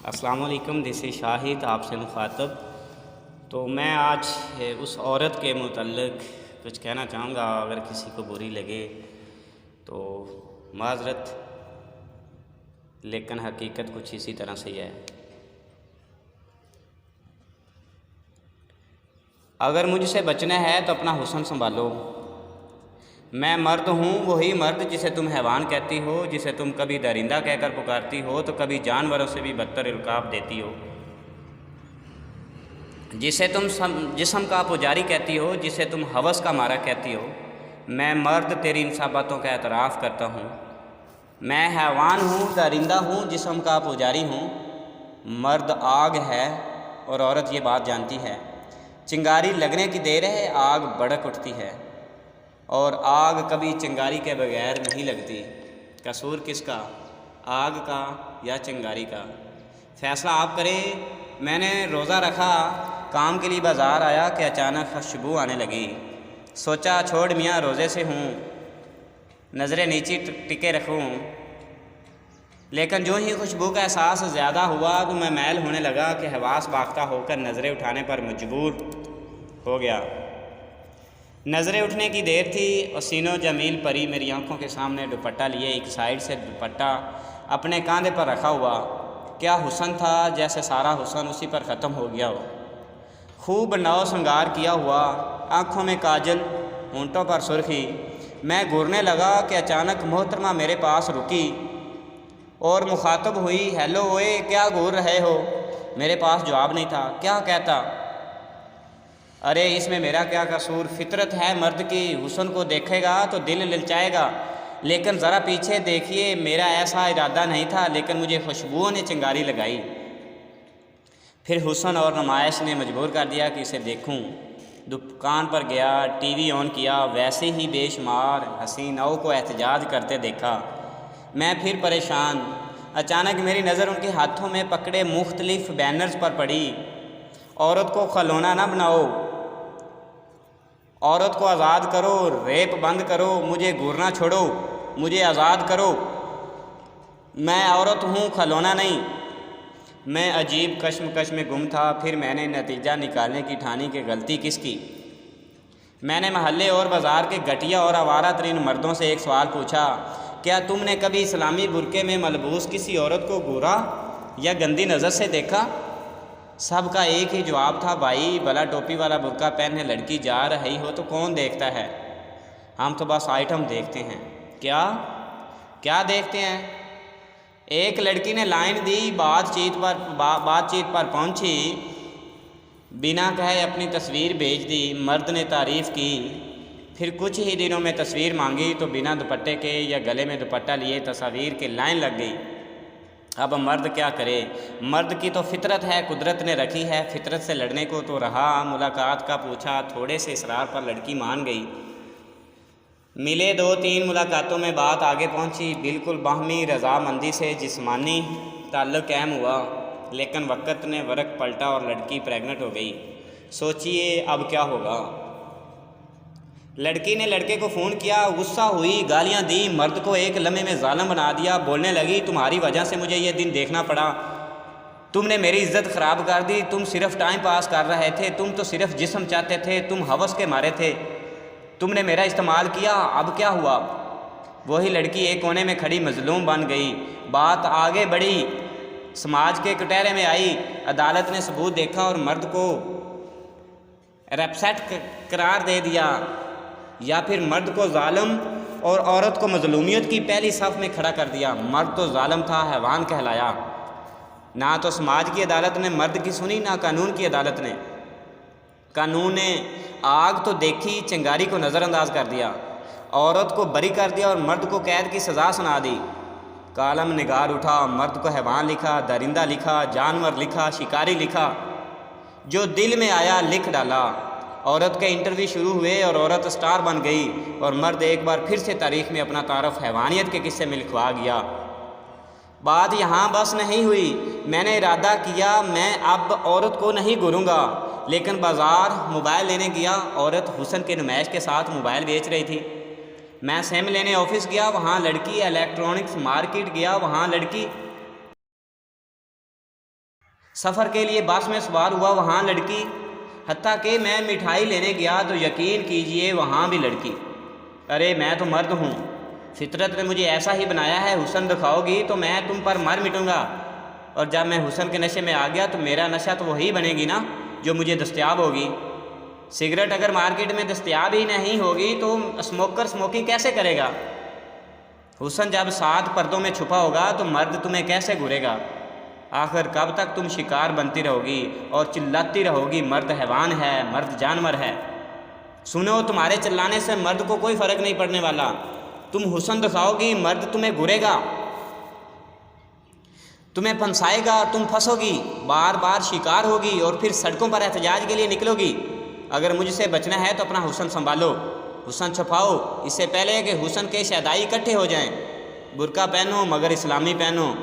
السلام علیکم، دس از شاہد آپ سے مخاطب۔ تو میں آج اس عورت کے متعلق کچھ کہنا چاہوں گا، اگر کسی کو بری لگے تو معذرت، لیکن حقیقت کچھ اسی طرح سے ہے۔ اگر مجھ سے بچنا ہے تو اپنا حسن سنبھالو۔ میں مرد ہوں، وہی مرد جسے تم حیوان کہتی ہو، جسے تم کبھی درندہ کہہ کر پکارتی ہو تو کبھی جانوروں سے بھی بدتر القاب دیتی ہو، جسے تم جسم کا پجاری کہتی ہو، جسے تم ہوس کا مارا کہتی ہو۔ میں مرد تیری ان سب باتوں کا اعتراف کرتا ہوں۔ میں حیوان ہوں، درندہ ہوں، جسم کا پجاری ہوں۔ مرد آگ ہے اور عورت یہ بات جانتی ہے۔ چنگاری لگنے کی دیر ہے، آگ بھڑک اٹھتی ہے، اور آگ کبھی چنگاری کے بغیر نہیں لگتی۔ قصور کس کا، آگ کا یا چنگاری کا؟ فیصلہ آپ کریں۔ میں نے روزہ رکھا، کام کے لیے بازار آیا کہ اچانک خوشبو آنے لگی۔ سوچا چھوڑ میاں، روزے سے ہوں، نظریں نیچی ٹکے رکھوں، لیکن جو ہی خوشبو کا احساس زیادہ ہوا تو میں میل ہونے لگا کہ حواس باختہ ہو کر نظریں اٹھانے پر مجبور ہو گیا۔ نظریں اٹھنے کی دیر تھی اور سینو جمیل پری میری آنکھوں کے سامنے دوپٹہ لیے ایک سائیڈ سے دوپٹہ اپنے کاندھے پر رکھا ہوا۔ کیا حسن تھا، جیسے سارا حسن اسی پر ختم ہو گیا ہو۔ خوب نو سنگار کیا ہوا، آنکھوں میں کاجل، ہونٹوں پر سرخی۔ میں گھورنے لگا کہ اچانک محترمہ میرے پاس رکی اور مخاطب ہوئی، ہیلو اوئے، کیا گھور رہے ہو؟ میرے پاس جواب نہیں تھا۔ کیا کہتا؟ ارے اس میں میرا کیا قصور؟ فطرت ہے مرد کی، حسن کو دیکھے گا تو دل للچائے گا۔ لیکن ذرا پیچھے دیکھیے، میرا ایسا ارادہ نہیں تھا، لیکن مجھے خوشبوؤں نے چنگاری لگائی۔ پھر حسن اور نمائش نے مجبور کر دیا کہ اسے دیکھوں۔ دکان پر گیا، ٹی وی آن کیا، ویسے ہی بے شمار حسیناؤں کو احتجاج کرتے دیکھا۔ میں پھر پریشان۔ اچانک میری نظر ان کے ہاتھوں میں پکڑے مختلف بینرز پر پڑی۔ عورت کو کھلونا نہ بناؤ، عورت کو آزاد کرو، ریپ بند کرو، مجھے گھورنا چھوڑو، مجھے آزاد کرو، میں عورت ہوں، کھلونا نہیں۔ میں عجیب کشمکش میں گم تھا۔ پھر میں نے نتیجہ نکالنے کی ٹھانی کہ غلطی کس کی۔ میں نے محلے اور بازار کے گھٹیا اور آوارہ ترین مردوں سے ایک سوال پوچھا، کیا تم نے کبھی اسلامی برقعے میں ملبوس کسی عورت کو گورا یا گندی نظر سے دیکھا؟ سب کا ایک ہی جواب تھا، بھائی بلا ٹوپی والا برقع پہنے لڑکی جا رہی ہو تو کون دیکھتا ہے؟ ہم تو بس آئٹم دیکھتے ہیں۔ کیا دیکھتے ہیں؟ ایک لڑکی نے لائن دی، بات چیت پر پہنچی، بنا کہے اپنی تصویر بھیج دی۔ مرد نے تعریف کی، پھر کچھ ہی دنوں میں تصویر مانگی تو بنا دوپٹے کے یا گلے میں دوپٹہ لیے تصاویر کی لائن لگ گئی۔ اب مرد کیا کرے؟ مرد کی تو فطرت ہے، قدرت نے رکھی ہے، فطرت سے لڑنے کو تو رہا۔ ملاقات کا پوچھا، تھوڑے سے اصرار پر لڑکی مان گئی۔ ملے، 2-3 ملاقاتوں میں بات آگے پہنچی، بالکل باہمی رضامندی سے جسمانی تعلق قائم ہوا، لیکن وقت نے ورق پلٹا اور لڑکی پریگننٹ ہو گئی۔ سوچئے اب کیا ہوگا؟ لڑکی نے لڑکے کو فون کیا، غصہ ہوئی، گالیاں دی، مرد کو ایک لمحے میں ظالم بنا دیا۔ بولنے لگی، تمہاری وجہ سے مجھے یہ دن دیکھنا پڑا، تم نے میری عزت خراب کر دی، تم صرف ٹائم پاس کر رہے تھے، تم تو صرف جسم چاہتے تھے، تم ہوس کے مارے تھے، تم نے میرا استعمال کیا، اب کیا ہوا؟ وہی لڑکی ایک کونے میں کھڑی مظلوم بن گئی۔ بات آگے بڑھی، سماج کے کٹہرے میں آئی، عدالت نے ثبوت دیکھا اور مرد کو ریپسٹ قرار دے دیا، یا پھر مرد کو ظالم اور عورت کو مظلومیت کی پہلی صف میں کھڑا کر دیا۔ مرد تو ظالم تھا، حیوان کہلایا۔ نہ تو سماج کی عدالت نے مرد کی سنی، نہ قانون کی عدالت نے۔ قانون نے آگ تو دیکھی، چنگاری کو نظر انداز کر دیا، عورت کو بری کر دیا اور مرد کو قید کی سزا سنا دی۔ کالم نگار اٹھا، مرد کو حیوان لکھا، درندہ لکھا، جانور لکھا، شکاری لکھا، جو دل میں آیا لکھ ڈالا۔ عورت کے انٹرویو شروع ہوئے اور عورت سٹار بن گئی، اور مرد ایک بار پھر سے تاریخ میں اپنا تعارف حیوانیت کے قصے میں لکھوا گیا۔ بات یہاں بس نہیں ہوئی، میں نے ارادہ کیا میں اب عورت کو نہیں گھوروں گا، لیکن بازار موبائل لینے گیا، عورت حسن کے نمائش کے ساتھ موبائل بیچ رہی تھی۔ میں سم لینے آفس گیا، وہاں لڑکی، الیکٹرانکس مارکیٹ گیا، وہاں لڑکی۔ سفر کے لیے بس میں سوار ہوا، وہاں لڑکی، حتیٰ کہ میں مٹھائی لینے گیا تو یقین کیجئے وہاں بھی لڑکی۔ ارے میں تو مرد ہوں، فطرت نے مجھے ایسا ہی بنایا ہے، حسن دکھاؤ گی تو میں تم پر مر مٹوں گا، اور جب میں حسن کے نشے میں آ گیا تو میرا نشہ تو وہی بنے گی نا جو مجھے دستیاب ہوگی۔ سگریٹ اگر مارکیٹ میں دستیاب ہی نہیں ہوگی تو اسموکر اسموکنگ کیسے کرے گا؟ حسن جب 7 پردوں میں چھپا ہوگا تو مرد تمہیں کیسے گھورے گا؟ آخر کب تک تم شکار بنتی رہو گی اور چلاتی رہو گی مرد حیوان ہے، مرد جانور ہے؟ سنو، تمہارے چلانے سے مرد کو کوئی فرق نہیں پڑنے والا۔ تم حسن دکھاؤ گی، مرد تمہیں گھورے گا، تمہیں پھنسائے گا، تم پھنسو گی، بار بار شکار ہوگی اور پھر سڑکوں پر احتجاج کے لیے نکلو گی۔ اگر مجھ سے بچنا ہے تو اپنا حسن سنبھالو، حسن چھپاؤ، اس سے پہلے کہ حسن کے شیدائی اکٹھے ہو جائیں۔ برقع پہنو مگر اسلامی پہنو،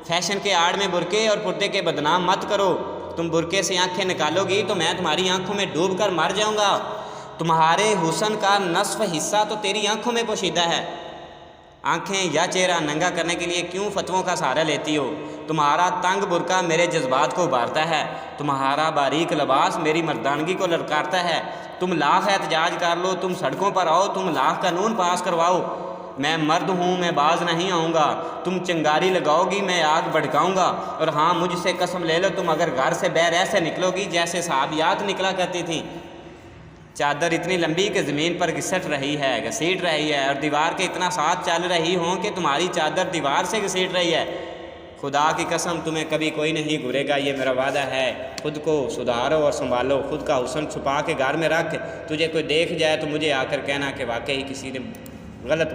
فیشن کے آڑ میں برقعے اور پردے کے بدنام مت کرو۔ تم برقعے سے آنکھیں نکالو گی تو میں تمہاری آنکھوں میں ڈوب کر مر جاؤں گا۔ تمہارے حسن کا نصف حصہ تو تیری آنکھوں میں پوشیدہ ہے۔ آنکھیں یا چہرہ ننگا کرنے کے لیے کیوں فتووں کا سہارا لیتی ہو؟ تمہارا تنگ برقع میرے جذبات کو ابھارتا ہے، تمہارا باریک لباس میری مردانگی کو للکارتا ہے۔ تم لاکھ احتجاج کر لو، تم سڑکوں پر آؤ، تم لاکھ قانون پاس کرواؤ، میں مرد ہوں، میں باز نہیں آؤں گا۔ تم چنگاری لگاؤ گی، میں آگ بھڑکاؤں گا، اور ہاں مجھ سے قسم لے لو، تم اگر گھر سے بیر ایسے نکلو گی جیسے صحابیات نکلا کرتی تھیں۔ چادر اتنی لمبی کہ زمین پر گھسٹ رہی ہے اور دیوار کے اتنا ساتھ چل رہی ہوں کہ تمہاری چادر دیوار سے گھسیٹ رہی ہے۔ خدا کی قسم تمہیں کبھی کوئی نہیں گھورے گا، یہ میرا وعدہ ہے۔ خود کو سدھارو اور سنبھالو، خود کا حسن چھپا کے گھر میں رکھ، تجھے کوئی دیکھ جائے تو مجھے آ کر کہنا کہ واقعی کسی نے غلط